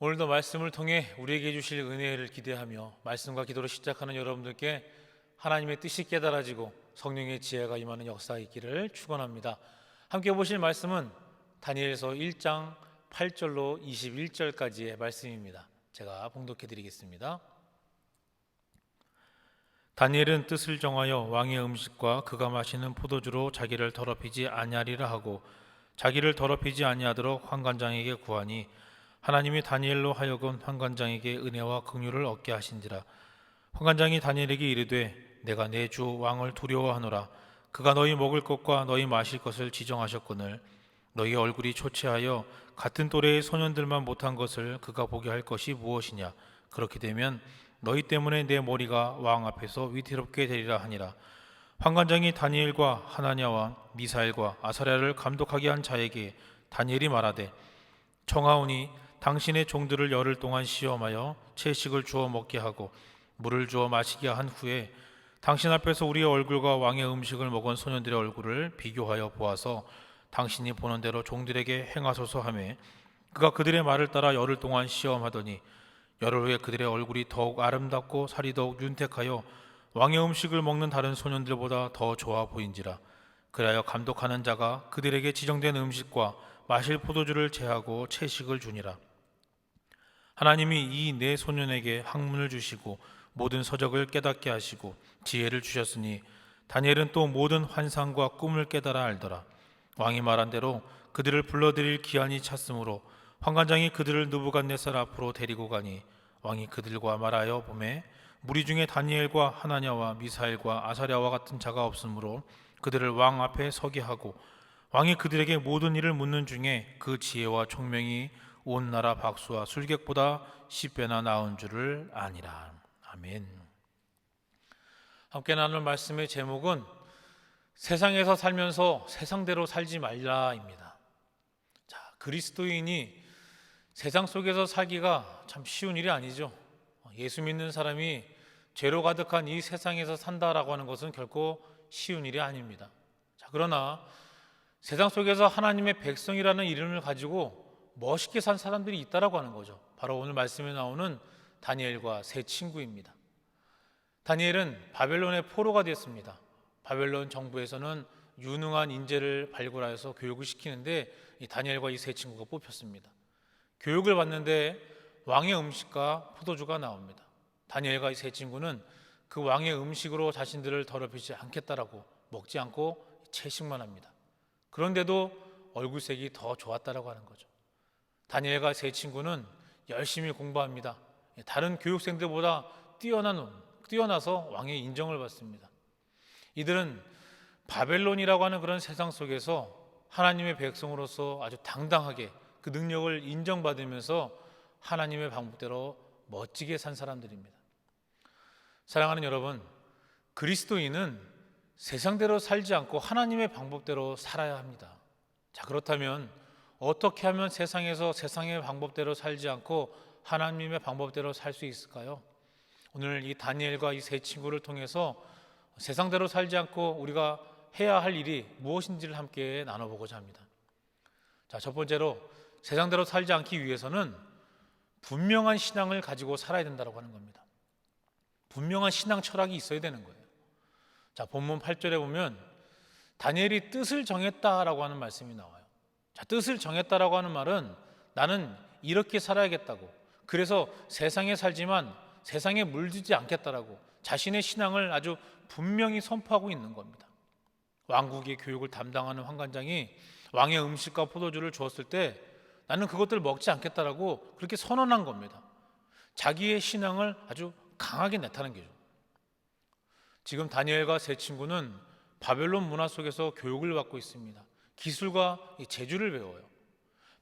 오늘도 말씀을 통해 우리에게 주실 은혜를 기대하며 말씀과 기도로 시작하는 여러분들께 하나님의 뜻이 깨달아지고 성령의 지혜가 임하는 역사가 있기를 축원합니다. 함께 보실 말씀은 다니엘서 1장 8절로 21절까지의 말씀입니다. 제가 봉독해 드리겠습니다. 다니엘은 뜻을 정하여 왕의 음식과 그가 마시는 포도주로 자기를 더럽히지 아니하리라 하고 자기를 더럽히지 아니하도록 환관장에게 구하니 하나님이 다니엘로 하여금 환관장에게 은혜와 긍휼을 얻게 하신지라. 환관장이 다니엘에게 이르되 내가 내 주 왕을 두려워하노라. 그가 너희 먹을 것과 너희 마실 것을 지정하셨거늘 너희 얼굴이 초췌하여 같은 또래의 소년들만 못한 것을 그가 보게 할 것이 무엇이냐. 그렇게 되면 너희 때문에 내 머리가 왕 앞에서 위태롭게 되리라 하니라. 환관장이 다니엘과 하나냐와 미사엘과 아사랴를 감독하게 한 자에게 다니엘이 말하되 청하오니 당신의 종들을 열흘 동안 시험하여 채식을 주어 먹게 하고 물을 주어 마시게 한 후에 당신 앞에서 우리의 얼굴과 왕의 음식을 먹은 소년들의 얼굴을 비교하여 보아서 당신이 보는 대로 종들에게 행하소서 하매 그가 그들의 말을 따라 열흘 동안 시험하더니 열흘 후에 그들의 얼굴이 더욱 아름답고 살이 더욱 윤택하여 왕의 음식을 먹는 다른 소년들보다 더 좋아 보인지라. 그리하여 감독하는 자가 그들에게 지정된 음식과 마실 포도주를 제하고 채식을 주니라. 하나님이 이 네 소년에게 학문을 주시고 모든 서적을 깨닫게 하시고 지혜를 주셨으니 다니엘은 또 모든 환상과 꿈을 깨달아 알더라. 왕이 말한 대로 그들을 불러들일 기한이 찼으므로 환관장이 그들을 느부갓네살 앞으로 데리고 가니 왕이 그들과 말하여 보매 무리 중에 다니엘과 하나냐와 미사엘과 아사랴와 같은 자가 없으므로 그들을 왕 앞에 서게 하고 왕이 그들에게 모든 일을 묻는 중에 그 지혜와 총명이 온 나라 박수와 술객보다 10배나 나은 줄을 아니라. 아멘. 함께 나눌 말씀의 제목은 세상에서 살면서 세상대로 살지 말라입니다. 자, 그리스도인이 세상 속에서 살기가 참 쉬운 일이 아니죠. 예수 믿는 사람이 죄로 가득한 이 세상에서 산다라고 하는 것은 결코 쉬운 일이 아닙니다. 자, 그러나 세상 속에서 하나님의 백성이라는 이름을 가지고 멋있게 산 사람들이 있다라고 하는 거죠. 바로 오늘 말씀에 나오는 다니엘과 세 친구입니다. 다니엘은 바벨론의 포로가 됐습니다. 바벨론 정부에서는 유능한 인재를 발굴하여서 교육을 시키는데 이 다니엘과 이 세 친구가 뽑혔습니다. 교육을 받는데 왕의 음식과 포도주가 나옵니다. 다니엘과 이 세 친구는 그 왕의 음식으로 자신들을 더럽히지 않겠다라고 먹지 않고 채식만 합니다. 그런데도 얼굴색이 더 좋았다라고 하는 거죠. 다니엘과 세 친구는 열심히 공부합니다. 다른 교육생들보다 뛰어나서 왕의 인정을 받습니다. 이들은 바벨론이라고 하는 그런 세상 속에서 하나님의 백성으로서 아주 당당하게 그 능력을 인정받으면서 하나님의 방법대로 멋지게 산 사람들입니다. 사랑하는 여러분, 그리스도인은 세상대로 살지 않고 하나님의 방법대로 살아야 합니다. 자, 그렇다면 어떻게 하면 세상에서 세상의 방법대로 살지 않고 하나님의 방법대로 살 수 있을까요? 오늘 이 다니엘과 이 세 친구를 통해서 세상대로 살지 않고 우리가 해야 할 일이 무엇인지를 함께 나눠보고자 합니다. 자, 첫 번째로 세상대로 살지 않기 위해서는 분명한 신앙을 가지고 살아야 된다고 하는 겁니다. 분명한 신앙 철학이 있어야 되는 거예요. 자, 본문 8절에 보면 다니엘이 뜻을 정했다라고 하는 말씀이 나와요. 자, 뜻을 정했다라고 하는 말은 나는 이렇게 살아야겠다고, 그래서 세상에 살지만 세상에 물들지 않겠다라고 자신의 신앙을 아주 분명히 선포하고 있는 겁니다. 왕국의 교육을 담당하는 환관장이 왕의 음식과 포도주를 주었을 때 나는 그것들을 먹지 않겠다라고 그렇게 선언한 겁니다. 자기의 신앙을 아주 강하게 나타낸 거죠. 지금 다니엘과 세 친구는 바벨론 문화 속에서 교육을 받고 있습니다. 기술과 재주를 배워요.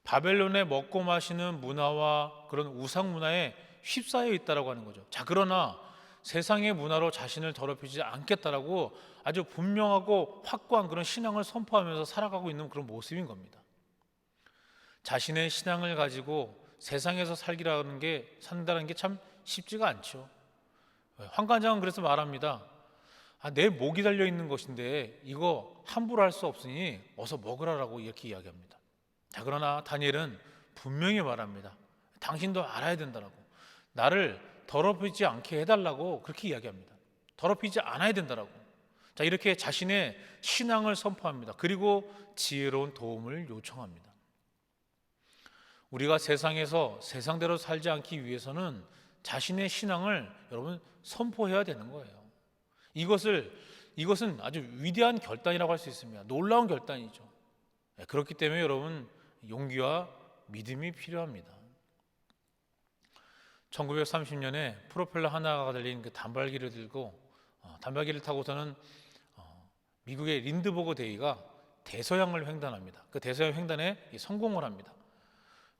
바벨론의 먹고 마시는 문화와 그런 우상 문화에 휩싸여 있다라고 하는 거죠. 자, 그러나 세상의 문화로 자신을 더럽히지 않겠다라고 아주 분명하고 확고한 그런 신앙을 선포하면서 살아가고 있는 그런 모습인 겁니다. 자신의 신앙을 가지고 세상에서 산다는 게 참 쉽지가 않죠. 환관장은 그래서 말합니다. 내 목이 달려 있는 것인데 이거 함부로 할 수 없으니 어서 먹으라라고 이렇게 이야기합니다. 자, 그러나 다니엘은 분명히 말합니다. 당신도 알아야 된다라고. 나를 더럽히지 않게 해달라고 그렇게 이야기합니다. 더럽히지 않아야 된다라고. 자, 이렇게 자신의 신앙을 선포합니다. 그리고 지혜로운 도움을 요청합니다. 우리가 세상에서 세상대로 살지 않기 위해서는 자신의 신앙을 여러분 선포해야 되는 거예요. 이것은 아주 위대한 결단이라고 할 수 있습니다. 놀라운 결단이죠. 그렇기 때문에 여러분 용기와 믿음이 필요합니다. 1930년에 프로펠러 하나가 달린 그 단발기를 들고 단발기를 타고서는 미국의 린드버그 대위가 대서양을 횡단합니다. 그 대서양 횡단에 성공을 합니다.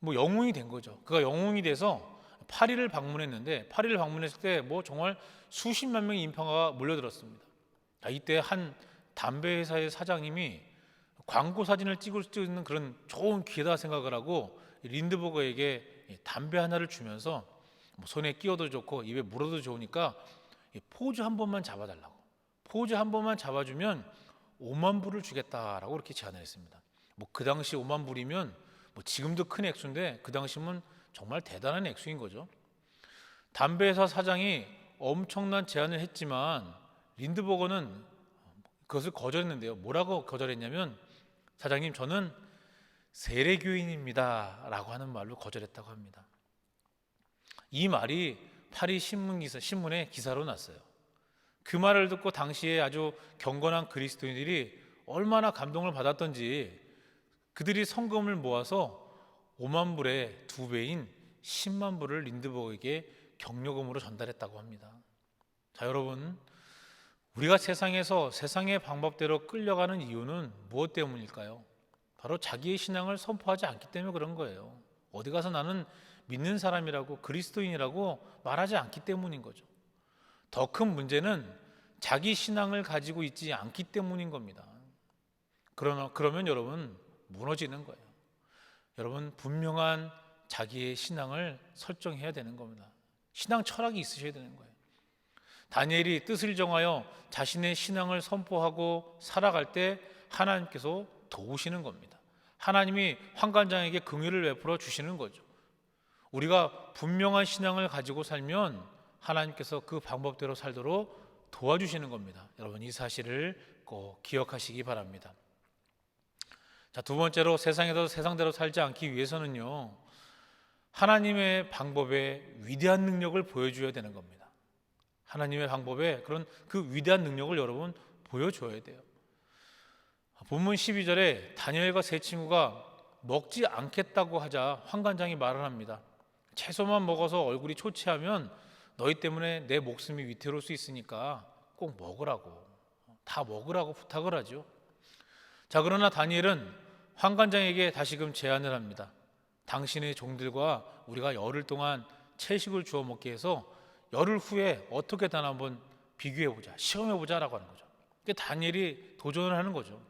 영웅이 된 거죠. 그가 영웅이 돼서 파리를 방문했는데, 파리를 방문했을 때 정말 수십만 명의 인파가 몰려들었습니다. 이때 한 담배 회사의 사장님이 광고 사진을 찍을 수 있는 그런 좋은 기회다 생각을 하고 린드버그에게 담배 하나를 주면서 손에 끼워도 좋고 입에 물어도 좋으니까 포즈 한 번만 잡아달라고, 포즈 한 번만 잡아주면 5만 불을 주겠다라고 이렇게 제안을 했습니다. 그 당시 5만 불이면 지금도 큰 액수인데 그 당시면 정말 대단한 액수인 거죠. 담배 회사 사장이 엄청난 제안을 했지만 린드버거는 그것을 거절했는데요. 뭐라고 거절했냐면, 사장님, 저는 세례교인입니다 라고 하는 말로 거절했다고 합니다. 이 말이 파리 신문에 기사로 났어요. 그 말을 듣고 당시에 아주 경건한 그리스도인들이 얼마나 감동을 받았던지 그들이 성금을 모아서 5만 불의 2배인 10만 불을 린드버그에게 격려금으로 전달했다고 합니다. 자, 여러분, 우리가 세상에서 세상의 방법대로 끌려가는 이유는 무엇 때문일까요? 바로 자기의 신앙을 선포하지 않기 때문에 그런 거예요. 어디 가서 나는 믿는 사람이라고, 그리스도인이라고 말하지 않기 때문인 거죠. 더 큰 문제는 자기 신앙을 가지고 있지 않기 때문인 겁니다. 그러면 여러분 무너지는 거예요. 여러분 분명한 자기의 신앙을 설정해야 되는 겁니다. 신앙 철학이 있으셔야 되는 거예요. 다니엘이 뜻을 정하여 자신의 신앙을 선포하고 살아갈 때 하나님께서 도우시는 겁니다. 하나님이 환관장에게 긍휼을 베풀어 주시는 거죠. 우리가 분명한 신앙을 가지고 살면 하나님께서 그 방법대로 살도록 도와주시는 겁니다. 여러분 이 사실을 꼭 기억하시기 바랍니다. 자, 두 번째로 세상에서 세상대로 살지 않기 위해서는요, 하나님의 방법에 위대한 능력을 보여줘야 되는 겁니다. 하나님의 방법에 그런 그 위대한 능력을 여러분 보여줘야 돼요. 본문 12절에 다니엘과 세 친구가 먹지 않겠다고 하자 환관장이 말을 합니다. 채소만 먹어서 얼굴이 초췌하면 너희 때문에 내 목숨이 위태로울 수 있으니까 꼭 먹으라고, 다 먹으라고 부탁을 하죠. 자, 그러나 다니엘은 환관장에게 다시금 제안을 합니다. 당신의 종들과 우리가 열흘 동안 채식을 주워 먹게 해서 열흘 후에 어떻게든 한번 비교해보자, 시험해보자라고 하는 거죠. 다니엘이 도전을 하는 거죠.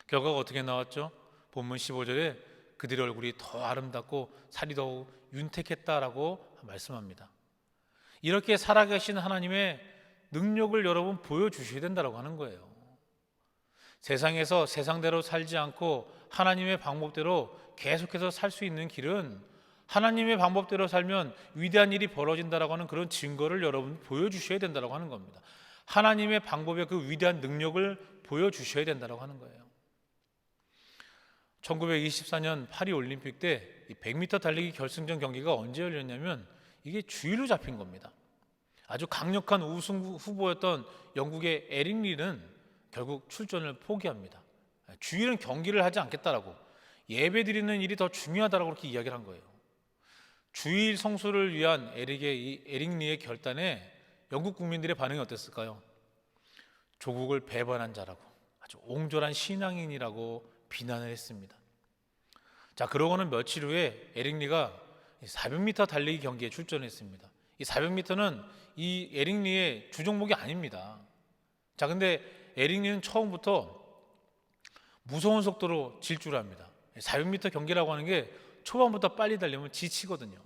결과가 어떻게 나왔죠? 본문 15절에 그들의 얼굴이 더 아름답고 살이 더욱 윤택했다라고 말씀합니다. 이렇게 살아계신 하나님의 능력을 여러분 보여주셔야 된다고 하는 거예요. 세상에서 세상대로 살지 않고 하나님의 방법대로 계속해서 살 수 있는 길은 하나님의 방법대로 살면 위대한 일이 벌어진다라고 하는 그런 증거를 여러분 보여주셔야 된다고 하는 겁니다. 하나님의 방법의 그 위대한 능력을 보여주셔야 된다고 하는 거예요. 1924년 파리 올림픽 때 100m 달리기 결승전 경기가 언제 열렸냐면 이게 주의로 잡힌 겁니다. 아주 강력한 우승 후보였던 영국의 에릭 리는 결국 출전을 포기합니다. 주일은 경기를 하지 않겠다라고, 예배 드리는 일이 더 중요하다라고 그렇게 이야기를 한 거예요. 주일 성수를 위한 에릭 리의 결단에 영국 국민들의 반응이 어땠을까요? 조국을 배반한 자라고, 아주 옹졸한 신앙인이라고 비난을 했습니다. 자, 그러고는 며칠 후에 에릭 리가 400m 달리기 경기에 출전했습니다. 이 400m는 이 에릭 리의 주종목이 아닙니다. 자, 근데 에릭 리는 처음부터 무서운 속도로 질주를 합니다. 400m 경기라고 하는 게 초반부터 빨리 달리면 지치거든요.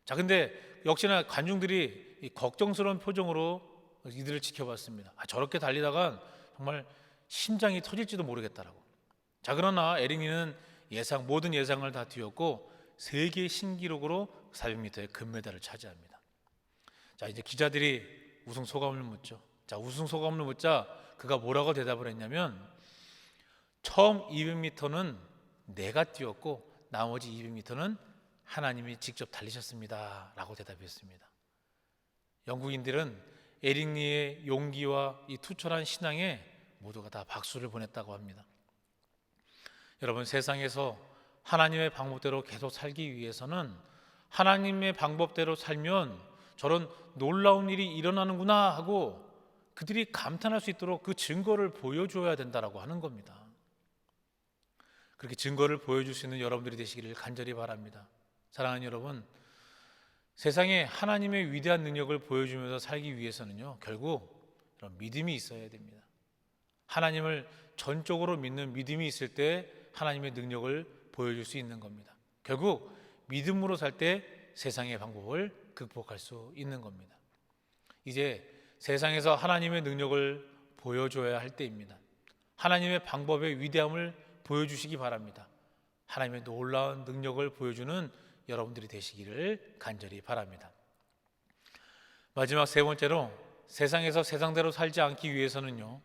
자, 근데 역시나 관중들이 걱정스러운 표정으로 이들을 지켜봤습니다. 저렇게 달리다간 정말 심장이 터질지도 모르겠다라고. 자, 그러나 에릭 리는 모든 예상을 다 뒤엎고 세계 신기록으로 400m의 금메달을 차지합니다. 자, 이제 기자들이 우승 소감을 묻죠. 자, 우승 소감을 묻자 그가 뭐라고 대답을 했냐면, 처음 200m는 내가 뛰었고 나머지 200m는 하나님이 직접 달리셨습니다 라고 대답했습니다. 영국인들은 에릭 리의 용기와 이 투철한 신앙에 모두가 다 박수를 보냈다고 합니다. 여러분, 세상에서 하나님의 방법대로 계속 살기 위해서는 하나님의 방법대로 살면 저런 놀라운 일이 일어나는구나 하고 그들이 감탄할 수 있도록 그 증거를 보여줘야 된다라고 하는 겁니다. 그렇게 증거를 보여줄 수 있는 여러분들이 되시기를 간절히 바랍니다. 사랑하는 여러분, 세상에 하나님의 위대한 능력을 보여주면서 살기 위해서는요, 결국 이런 믿음이 있어야 됩니다. 하나님을 전적으로 믿는 믿음이 있을 때 하나님의 능력을 보여줄 수 있는 겁니다. 결국 믿음으로 살 때 세상의 방법을 극복할 수 있는 겁니다. 이제 세상에서 하나님의 능력을 보여줘야 할 때입니다. 하나님의 방법의 위대함을 보여주시기 바랍니다. 하나님의 놀라운 능력을 보여주는 여러분들이 되시기를 간절히 바랍니다. 마지막 세 번째로, 세상에서 세상대로 살지 않기 위해서는요,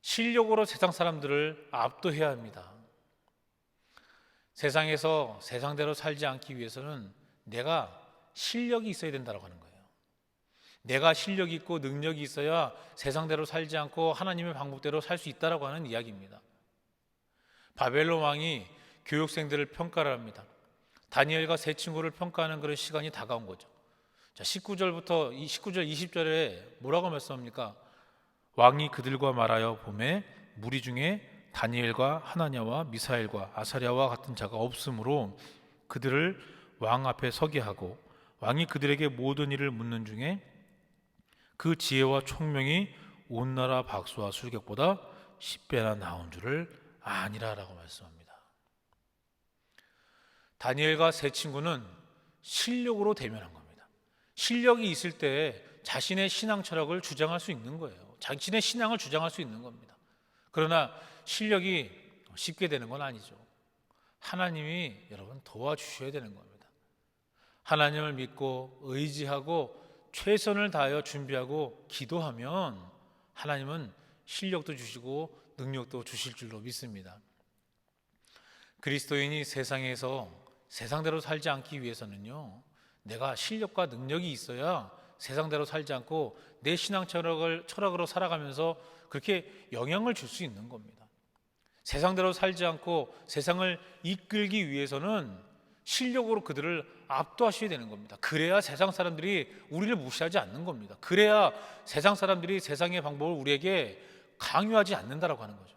실력으로 세상 사람들을 압도해야 합니다. 세상에서 세상대로 살지 않기 위해서는 내가 실력이 있어야 된다고 하는 거예요. 내가 실력이 있고 능력이 있어야 세상대로 살지 않고 하나님의 방법대로 살 수 있다고 하는 이야기입니다. 바벨론 왕이 교육생들을 평가를 합니다. 다니엘과 세 친구를 평가하는 그런 시간이 다가온 거죠. 자, 19절 20절에 뭐라고 말씀합니까? 왕이 그들과 말하여 보매 무리 중에 다니엘과 하나냐와 미사엘과 아사랴와 같은 자가 없으므로 그들을 왕 앞에 서게 하고, 왕이 그들에게 모든 일을 묻는 중에 그 지혜와 총명이 온 나라 박수와 술객보다 10배나 나온 줄을 아니라라고 말씀합니다. 다니엘과 세 친구는 실력으로 대면한 겁니다. 실력이 있을 때 자신의 신앙 철학을 주장할 수 있는 거예요. 자신의 신앙을 주장할 수 있는 겁니다. 그러나 실력이 쉽게 되는 건 아니죠. 하나님이 여러분 도와주셔야 되는 겁니다. 하나님을 믿고 의지하고 최선을 다하여 준비하고 기도하면 하나님은 실력도 주시고 능력도 주실 줄로 믿습니다. 그리스도인이 세상에서 세상대로 살지 않기 위해서는요, 내가 실력과 능력이 있어야 세상대로 살지 않고 내 신앙 철학으로 살아가면서 그렇게 영향을 줄 수 있는 겁니다. 세상대로 살지 않고 세상을 이끌기 위해서는 실력으로 그들을 압도하셔야 되는 겁니다. 그래야 세상 사람들이 우리를 무시하지 않는 겁니다. 그래야 세상 사람들이 세상의 방법을 우리에게 강요하지 않는다라고 하는 거죠.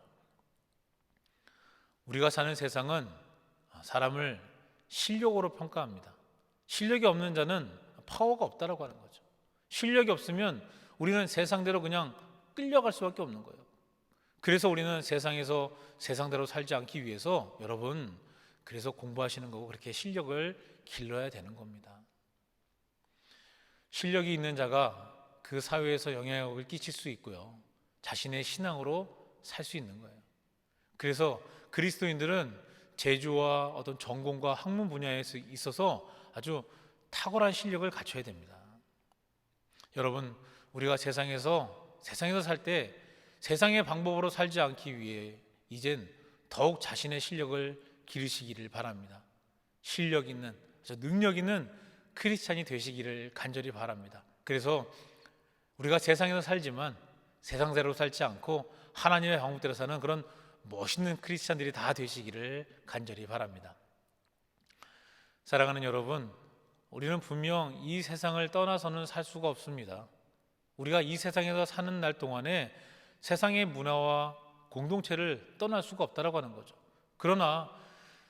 우리가 사는 세상은 사람을 실력으로 평가합니다. 실력이 없는 자는 파워가 없다라고 하는 거죠. 실력이 없으면 우리는 세상대로 그냥 끌려갈 수밖에 없는 거예요. 그래서 우리는 세상에서 세상대로 살지 않기 위해서 여러분, 그래서 공부하시는 거고 그렇게 실력을 길러야 되는 겁니다. 실력이 있는 자가 그 사회에서 영향력을 끼칠 수 있고요, 자신의 신앙으로 살 수 있는 거예요. 그래서 그리스도인들은 재주와 어떤 전공과 학문 분야에 있어서 아주 탁월한 실력을 갖춰야 됩니다. 여러분, 우리가 세상에서 살 때 세상의 방법으로 살지 않기 위해 이젠 더욱 자신의 실력을 기르시기를 바랍니다. 실력 있는, 능력 있는 크리스찬이 되시기를 간절히 바랍니다. 그래서 우리가 세상에서 살지만 세상대로 살지 않고 하나님의 방법대로 사는 그런 멋있는 크리스찬들이 다 되시기를 간절히 바랍니다. 사랑하는 여러분, 우리는 분명 이 세상을 떠나서는 살 수가 없습니다. 우리가 이 세상에서 사는 날 동안에 세상의 문화와 공동체를 떠날 수가 없다라고 하는 거죠. 그러나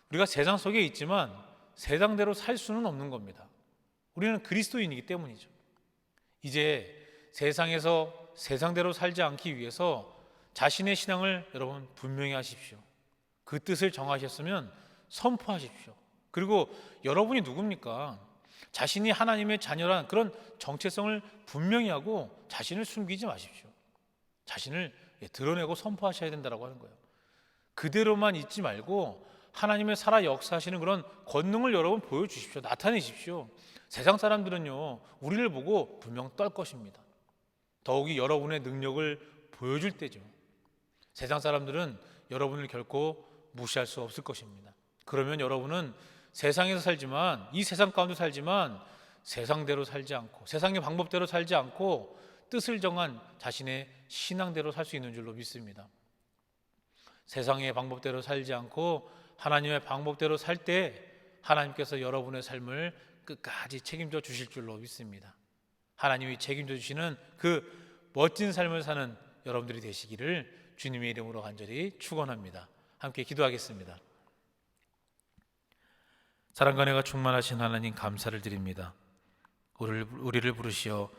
우리가 세상 속에 있지만 세상대로 살 수는 없는 겁니다. 우리는 그리스도인이기 때문이죠. 이제 세상에서 세상대로 살지 않기 위해서 자신의 신앙을 여러분 분명히 하십시오. 그 뜻을 정하셨으면 선포하십시오. 그리고 여러분이 누굽니까? 자신이 하나님의 자녀란 그런 정체성을 분명히 하고 자신을 숨기지 마십시오. 자신을 드러내고 선포하셔야 된다고 하는 거예요. 그대로만 있지 말고 하나님의 살아 역사하시는 그런 권능을 여러분 보여주십시오. 나타내십시오. 세상 사람들은요, 우리를 보고 분명 떨 것입니다. 더욱이 여러분의 능력을 보여줄 때죠. 세상 사람들은 여러분을 결코 무시할 수 없을 것입니다. 그러면 여러분은 세상에서 살지만, 이 세상 가운데 살지만 세상대로 살지 않고, 세상의 방법대로 살지 않고 뜻을 정한 자신의 신앙대로 살 수 있는 줄로 믿습니다. 세상의 방법대로 살지 않고 하나님의 방법대로 살 때 하나님께서 여러분의 삶을 끝까지 책임져 주실 줄로 믿습니다. 하나님이 책임져 주시는 그 멋진 삶을 사는 여러분들이 되시기를 주님의 이름으로 간절히 축원합니다. 함께 기도하겠습니다. 사랑과 은혜가 충만하신 하나님, 감사를 드립니다. 우리를 부르시어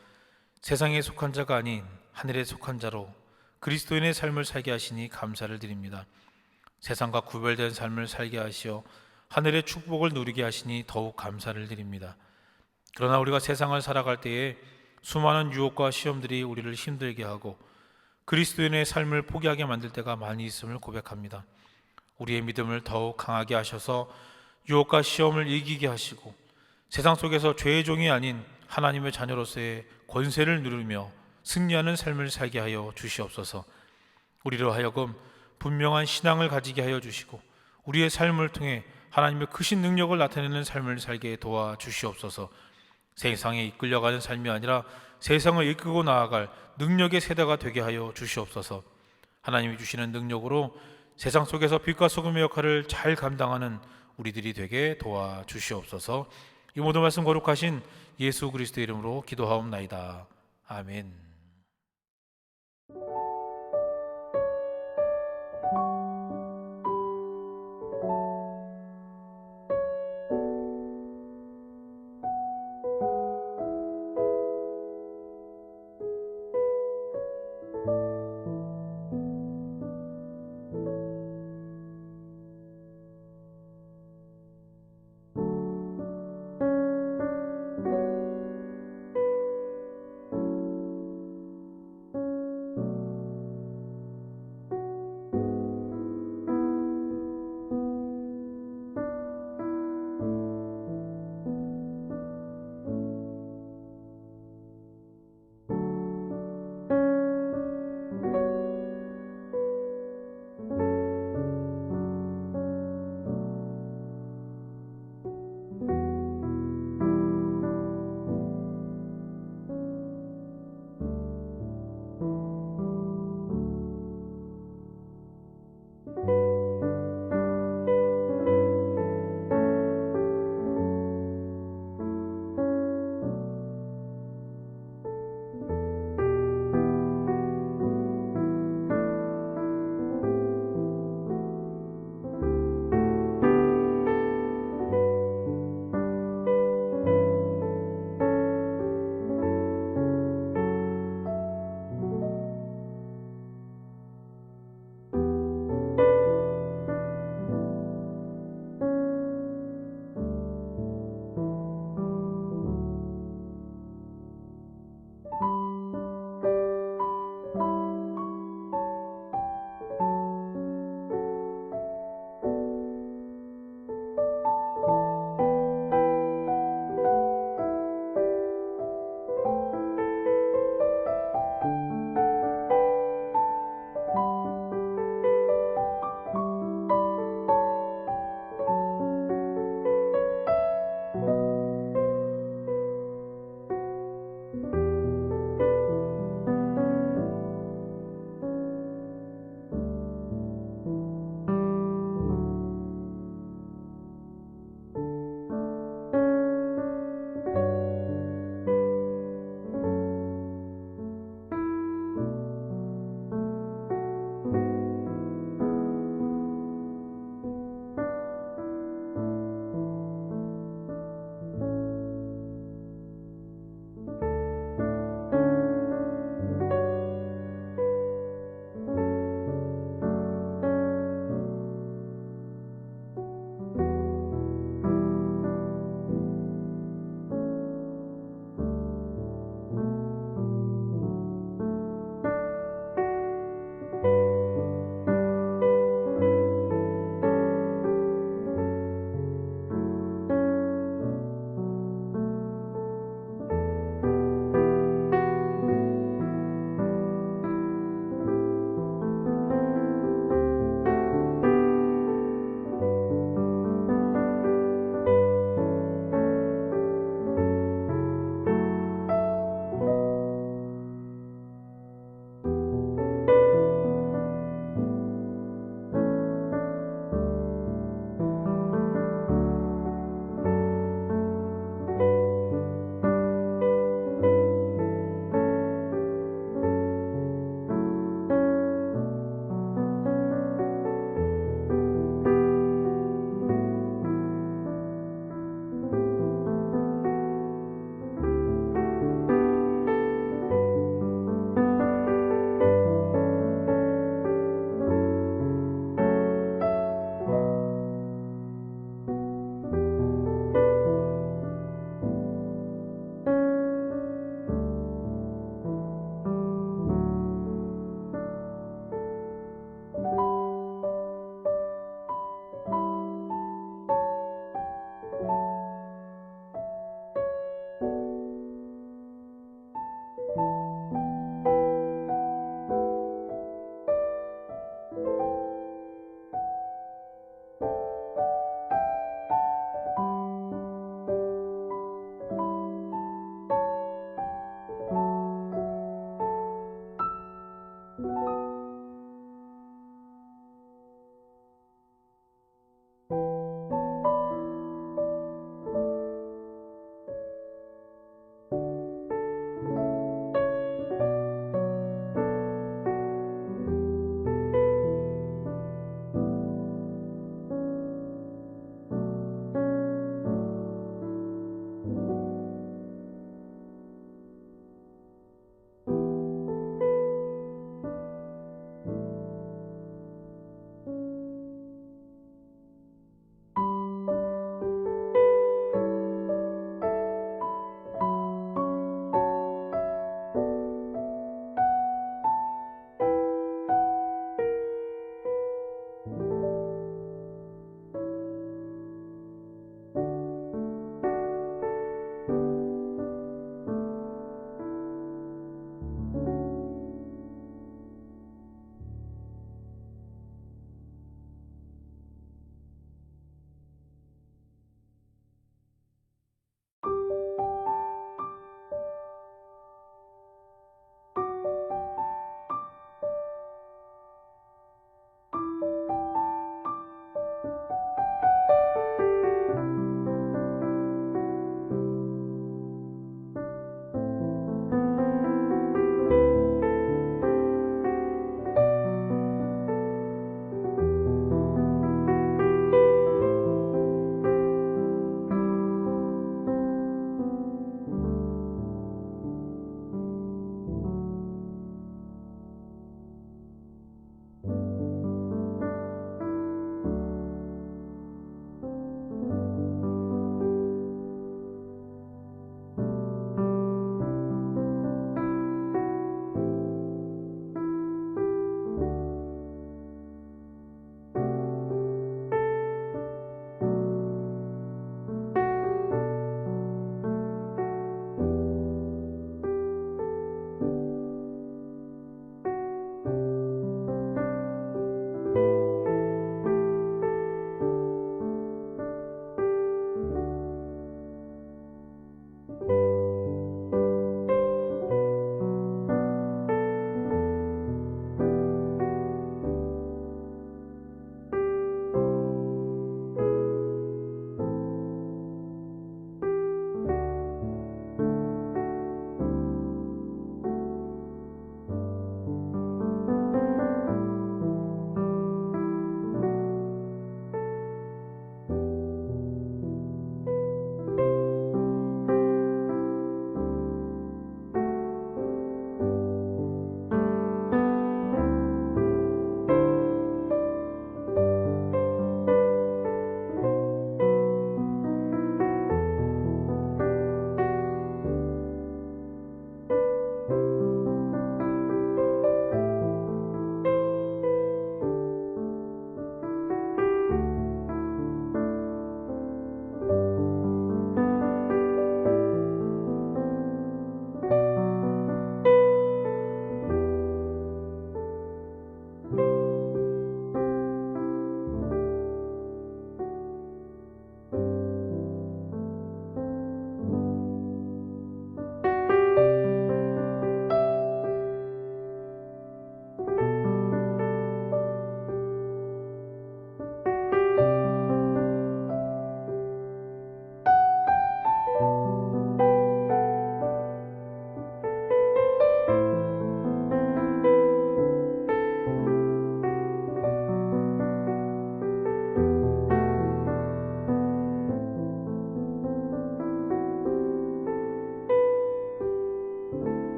세상에 속한 자가 아닌 하늘에 속한 자로 그리스도인의 삶을 살게 하시니 감사를 드립니다. 세상과 구별된 삶을 살게 하시어 하늘의 축복을 누리게 하시니 더욱 감사를 드립니다. 그러나 우리가 세상을 살아갈 때에 수많은 유혹과 시험들이 우리를 힘들게 하고 그리스도인의 삶을 포기하게 만들 때가 많이 있음을 고백합니다. 우리의 믿음을 더욱 강하게 하셔서 유혹과 시험을 이기게 하시고 세상 속에서 죄의 종이 아닌 하나님의 자녀로서의 권세를 누리며 승리하는 삶을 살게 하여 주시옵소서. 우리로 하여금 분명한 신앙을 가지게 하여 주시고 우리의 삶을 통해 하나님의 크신 능력을 나타내는 삶을 살게 도와 주시옵소서. 세상에 이끌려가는 삶이 아니라 세상을 이끌고 나아갈 능력의 세대가 되게 하여 주시옵소서. 하나님이 주시는 능력으로 세상 속에서 빛과 소금의 역할을 잘 감당하는 우리들이 되게 도와 주시옵소서. 이 모든 말씀 거룩하신 예수 그리스도 이름으로 기도하옵나이다. 아멘.